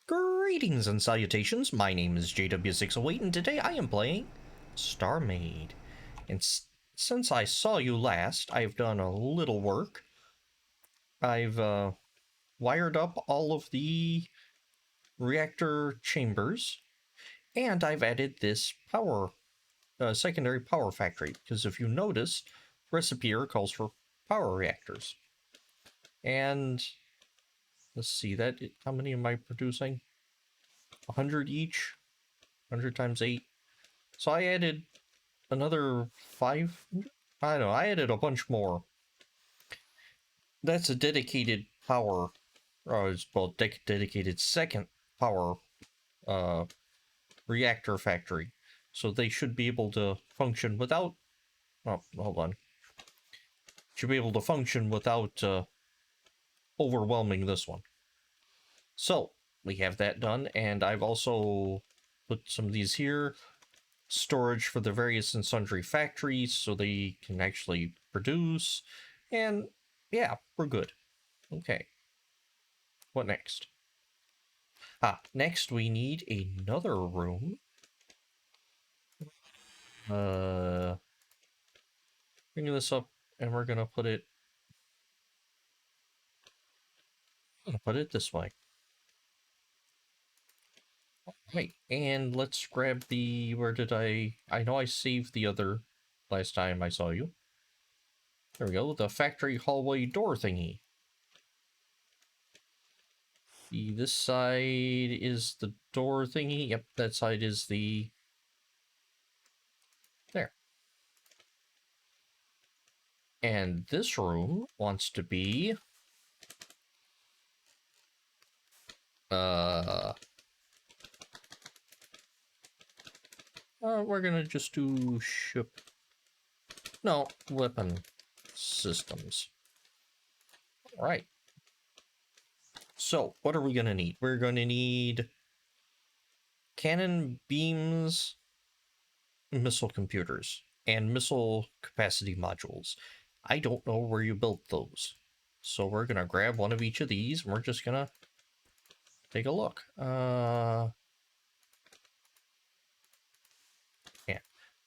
Greetings and salutations, my name is JW608 and today I am playing StarMade. And since I saw you last, I've done a little work. I've wired up all of the reactor chambers, and I've added this secondary power factory, because if you notice, recipe here calls for power reactors. And let's see, how many am I producing? 100 each? 100 times 8? So I added another 5. I don't know, I added a bunch more. That's a dedicated power, dedicated second power reactor factory. So they should be able to function without, oh, hold on. Should be able to function without overwhelming this one. So we have that done, and I've also put some of these here. Storage for the various and sundry factories so they can actually produce. And yeah, we're good. Okay. What next? Next we need another room. Bring this up and we're gonna put it this way. Wait, and let's grab where did I know I saved the other last time I saw you. There we go, the factory hallway door thingy. This side is the door thingy. Yep, that side is the... There. And this room wants to be... we're gonna just do ship... No, weapon systems. Alright. So, what are we gonna need? We're gonna need cannon beams, missile computers, and missile capacity modules. I don't know where you built those. So we're gonna grab one of each of these, and we're just gonna take a look. Yeah.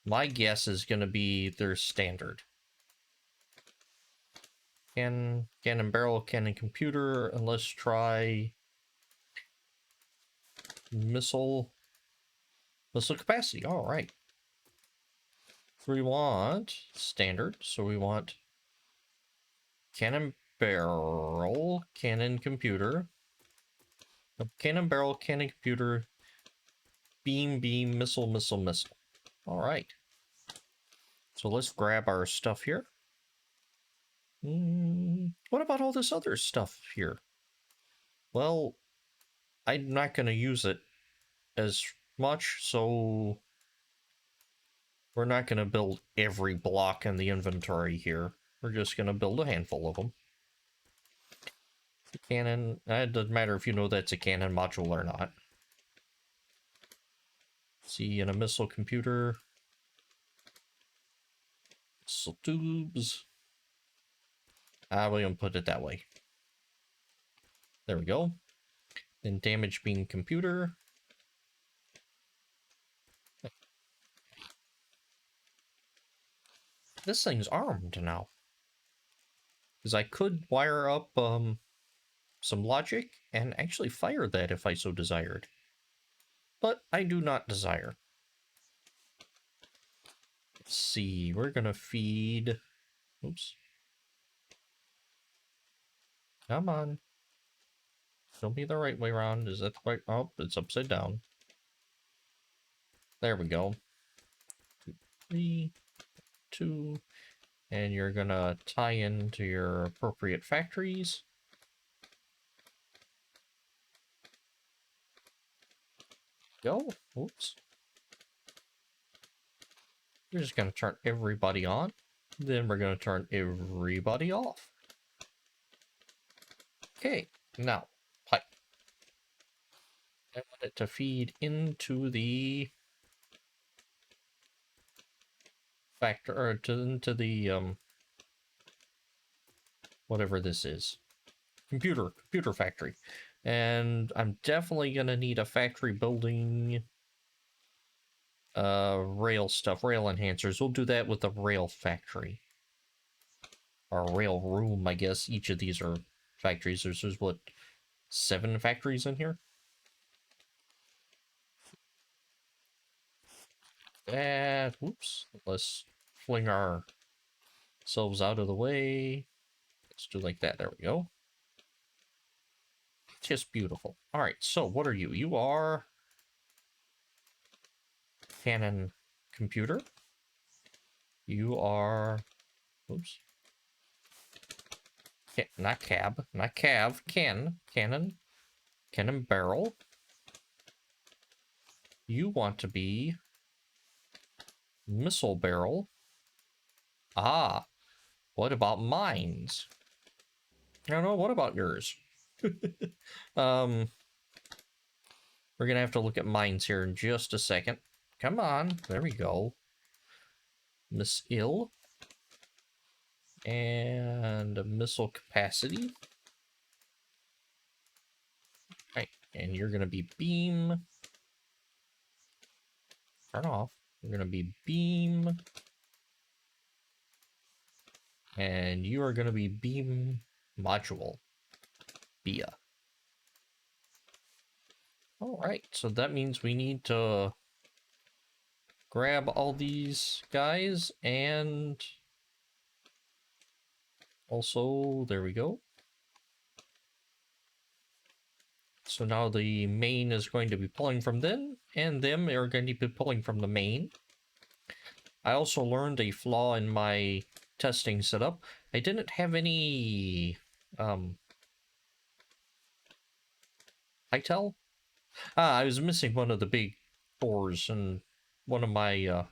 My guess is gonna be their standard. Cannon barrel, cannon computer, and let's try missile capacity. All right. We want standard, so we want cannon barrel, cannon computer, cannon barrel, cannon computer, beam, missile. All right. So let's grab our stuff here. What about all this other stuff here? Well, I'm not going to use it as much, so we're not going to build every block in the inventory here. We're just going to build a handful of them. The cannon, it doesn't matter if you know that's a cannon module or not. See, in a missile computer, missile tubes. We're going to put it that way. There we go. Then damage beam computer. This thing's armed now. Because I could wire up some logic and actually fire that if I so desired. But I do not desire. Let's see, we're gonna feed... Oops. Come on. Show me the right way around. Is that the right... Oh, it's upside down. There we go. 2, 3, 2... And you're gonna tie into your appropriate factories. Go. Oops. We're just gonna turn everybody on. Then we're gonna turn everybody off. Okay, now, pipe. I want it to feed into the into the whatever this is. Computer factory. And I'm definitely gonna need a factory building rail stuff, rail enhancers. We'll do that with the rail factory. Or rail room, I guess. Each of these are factories. There's what, 7 factories in here? Whoops. Let's fling ourselves out of the way. Let's do like that. There we go. Just beautiful. All right, so what are you? You are Canon computer. You are, oops, not cab, not cav, cannon barrel. You want to be missile barrel. Ah, what about mines? I don't know, what about yours? um, we're gonna have to look at mines here in just a second. Come on, there we go. Miss Ill. And a missile capacity. Right, and you're gonna be beam. Turn off. You're gonna be beam. And you are gonna be beam module. BIA. Alright, so that means we need to grab all these guys and also, there we go. So now the main is going to be pulling from them, and them are going to be pulling from the main. I also learned a flaw in my testing setup. I didn't have any ITEL. I was missing one of the big cores, and one of my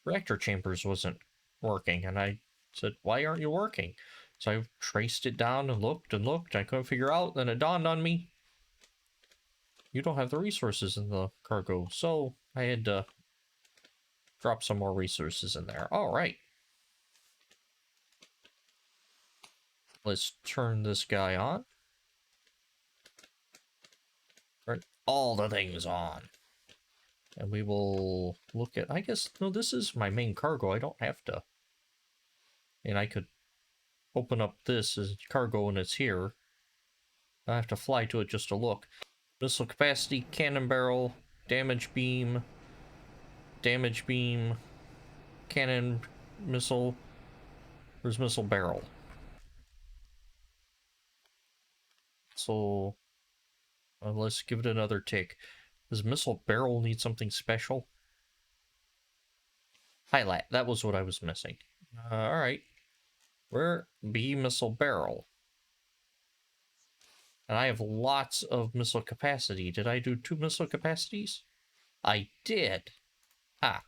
reactor chambers wasn't working, and I said, why aren't you working? So I traced it down and looked and looked. I couldn't figure out. Then it dawned on me, you don't have the resources in the cargo. So I had to drop some more resources in there. All right. Let's turn this guy on. Turn all the things on. And we will look at, I guess, no, this is my main cargo. I don't have to. And I could open up this as cargo and it's here. I have to fly to it just to look. Missile capacity, cannon barrel, damage beam, cannon missile. There's missile barrel. So let's give it another tick. Does missile barrel need something special? Highlight. That was what I was missing. All right. Where be missile barrel? And I have lots of missile capacity. Did I do 2 missile capacities? I did. Ah.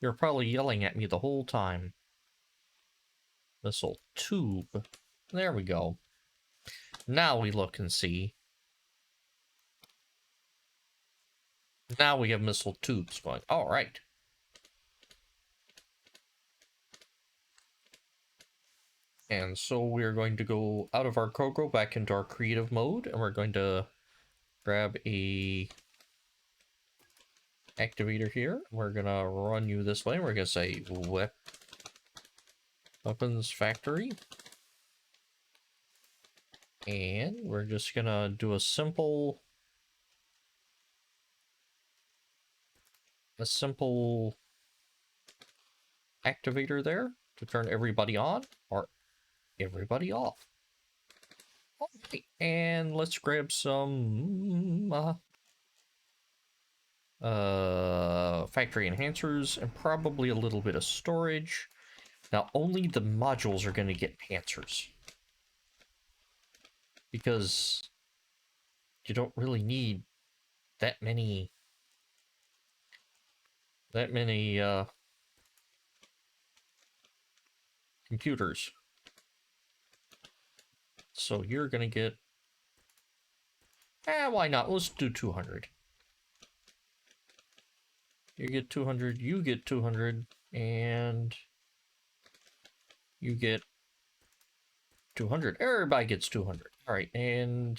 You're probably yelling at me the whole time. Missile tube. There we go. Now we look and see. Now we have missile tubes going. All right. And so we're going to go out of our cargo back into our creative mode, and we're going to grab a activator here. We're gonna run you this way. We're gonna say weapons factory. And we're just gonna do a simple activator there to turn everybody on or everybody off. Okay, and let's grab some factory enhancers and probably a little bit of storage. Now only the modules are going to get enhancers because you don't really need that many computers. So you're going to get, why not? Let's do 200. You get 200, you get 200, and you get 200. Everybody gets 200. All right, and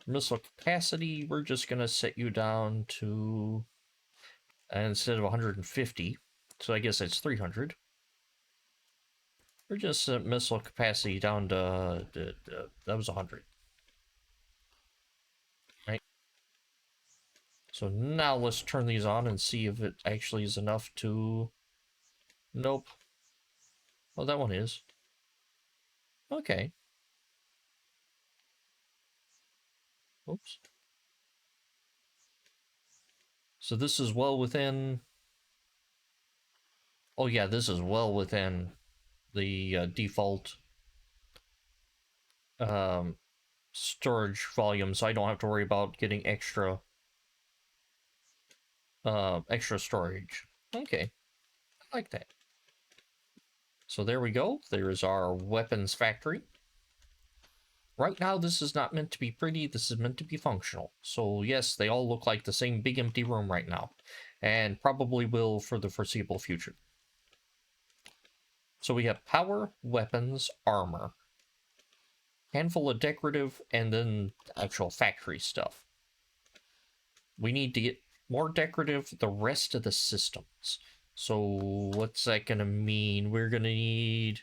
missile capacity, we're just going to set you down to, instead of 150, so I guess that's 300. We're just set missile capacity down to, that was 100. Right? So now let's turn these on and see if it actually is enough to... Nope. Oh, that one is. Okay. Oops. So this is well within... Oh yeah, this is well within the default storage volume, so I don't have to worry about getting extra extra storage. Okay, I like that. So there we go. There's our weapons factory. Right now, this is not meant to be pretty. This is meant to be functional. So yes, they all look like the same big empty room right now, and probably will for the foreseeable future. So we have power, weapons, armor, handful of decorative, and then actual factory stuff. We need to get more decorative the rest of the systems. So what's that gonna mean? We're gonna need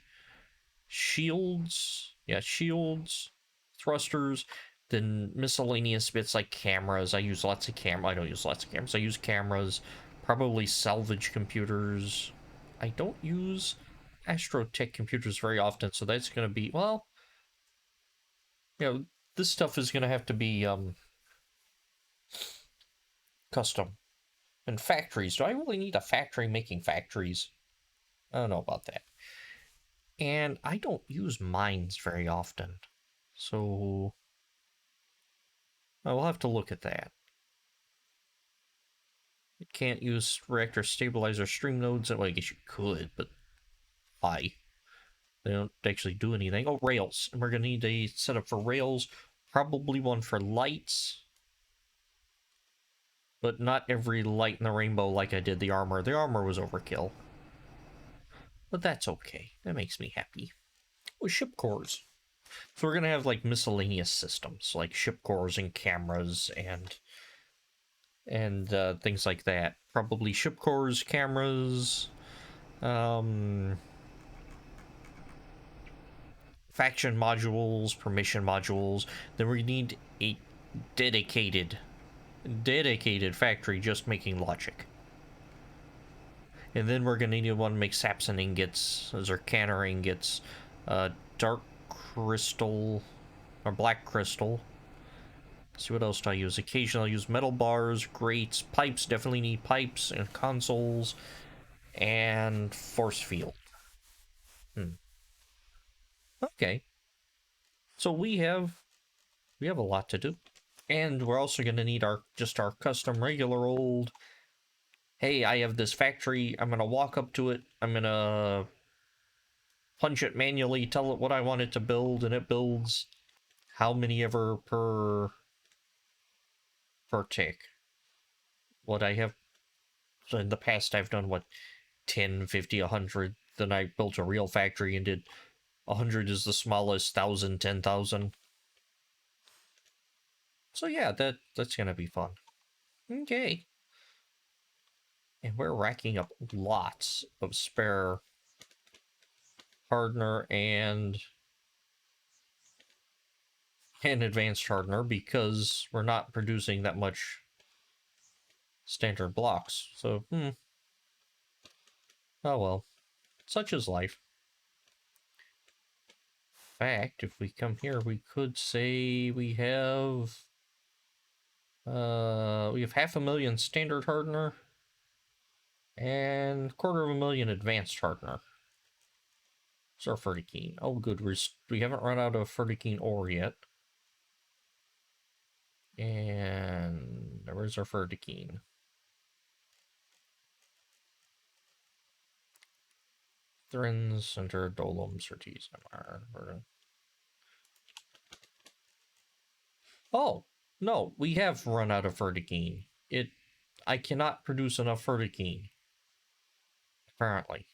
shields. Yeah, shields, thrusters, then miscellaneous bits like cameras. I use lots of cameras. I don't use lots of cameras. I use cameras, probably salvage computers. I don't use astrotech computers very often, so that's gonna be, well, you know, this stuff is gonna have to be custom. And factories. Do I really need a factory making factories? I don't know about that. And I don't use mines very often. So I will have to look at that. You can't use reactor stabilizer stream nodes. Well, I guess you could, but why? They don't actually do anything. Oh, rails. And we're going to need a setup for rails. Probably one for lights. But not every light in the rainbow like I did the armor. The armor was overkill. But that's okay. That makes me happy. Oh, ship cores. So we're going to have like miscellaneous systems, like ship cores and cameras and things like that. Probably ship cores, cameras, faction modules, permission modules. Then we need a dedicated factory just making logic. And then we're gonna need one to make sapson ingots, zirconium ingots, dark crystal or black crystal. Let's see, what else do I use? Occasionally I'll use metal bars, grates, pipes, definitely need pipes, and consoles, and force field. Okay. So we have a lot to do. And we're also gonna need our custom regular old, hey, I have this factory, I'm gonna walk up to it, I'm gonna punch it manually, tell it what I want it to build, and it builds how many ever per tick. What I have, so in the past I've done what, 10, 50, 100, then I built a real factory and did 100 is the smallest, 1,000, 10,000. So yeah, that's gonna be fun. Okay. And we're racking up lots of spare hardener and advanced hardener because we're not producing that much standard blocks. So, oh well. Such is life. In fact, if we come here, we could say we have 500,000 standard hardener and 250,000 advanced hardener. It's our Fertikine. Oh, good. We haven't run out of Fertikine ore yet. And where's our Fertikine? Thrins, Center, Dolom, Surtees, MR. Oh, no, we have run out of Fertikine. I cannot produce enough Fertikine. Apparently.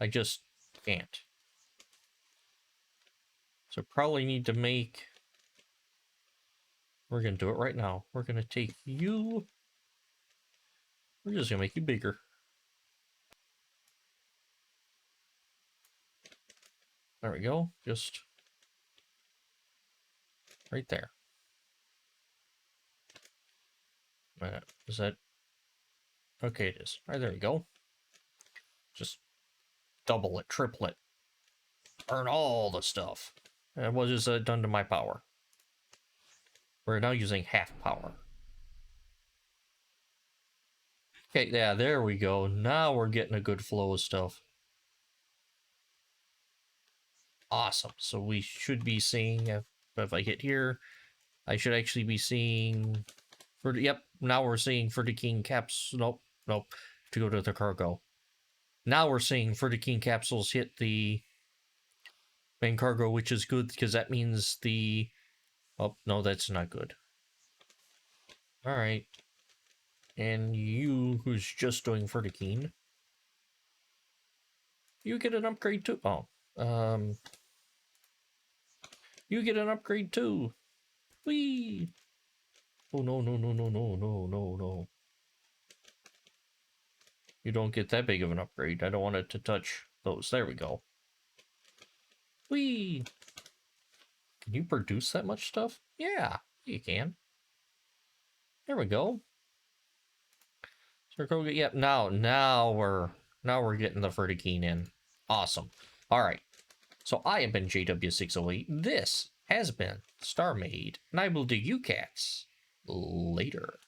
I just can't. So probably need to make... We're going to do it right now. We're going to take you... We're just going to make you bigger. There we go. Just... right there. Is that... Okay, it is. All right, there we go. Just double it, triple it. Burn all the stuff. And what is done to my power? We're now using half power. Okay, yeah, there we go. Now we're getting a good flow of stuff. Awesome. So we should be seeing, if I hit here, I should actually be seeing... Yep, now we're seeing for the king caps... Nope, nope. To go to the cargo. Now we're seeing for the king capsules hit the main cargo, which is good because that means the... Oh, no, that's not good. Alright. And you, who's just doing Fertikine, you get an upgrade too. Oh. You get an upgrade too. Whee! Oh, no, no, no, no, no, no, no, no. You don't get that big of an upgrade. I don't want it to touch those. There we go. Whee! Can you produce that much stuff? Yeah, you can. There we go. So go get, yep, now we're getting the Fertikine in. Awesome. Alright. So I have been JW608. This has been StarMade, and I will do you cats later.